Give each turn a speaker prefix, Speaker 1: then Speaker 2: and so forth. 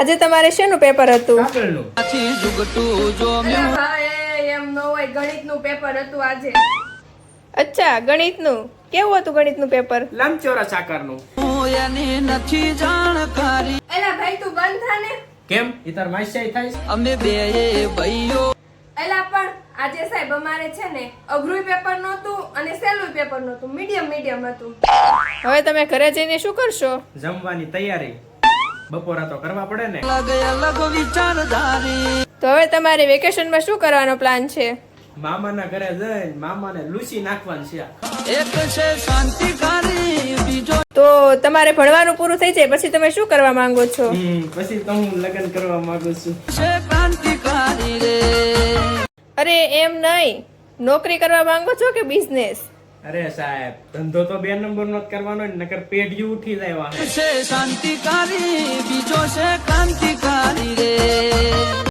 Speaker 1: આજે તમારે શેનું પેપર હતું?
Speaker 2: કાગળનું.
Speaker 1: એમ ન હોય, ગણિતનું પેપર હતું આજે. અચ્છા, ગણિતનું. કેવું હતું ગણિતનું પેપર?
Speaker 2: લંબચોરસ આકારનું.
Speaker 1: એલા ભાઈ તું બંધ થા ને.
Speaker 2: કેમ ઈ તાર માસ્યાઈ થાય છે?
Speaker 1: એલા પણ આજે સાહેબ અમારે છે ને અઘરું પેપર નહોતું અને સહેલું પેપર નહોતું, મીડિયમ હતું. હવે તમે ઘરે જઈને શું કરશો?
Speaker 2: જમવાની તૈયારી. બપોરા તો કરવા પડે ને.
Speaker 1: તો હવે તમારે વેકેશનમાં શું કરવાનો પ્લાન છે?
Speaker 2: મામાના ઘરે જઈને મામાને લૂસી નાખવાનું છે.
Speaker 1: તો તમારે ભણવાનું પૂરું થઈ જાય પછી તમે શું કરવા માંગો છો?
Speaker 2: પછી તો હું લગ્ન કરવા માંગુ છું.
Speaker 1: અરે એમ નહીં, નોકરી કરવા માંગો છો કે બિઝનેસ?
Speaker 2: અરે સાહેબ, ધંધો તો 2 નંબરનો જ કરવાનો ને, નકર પેઢી ઉઠી જાય વાહે.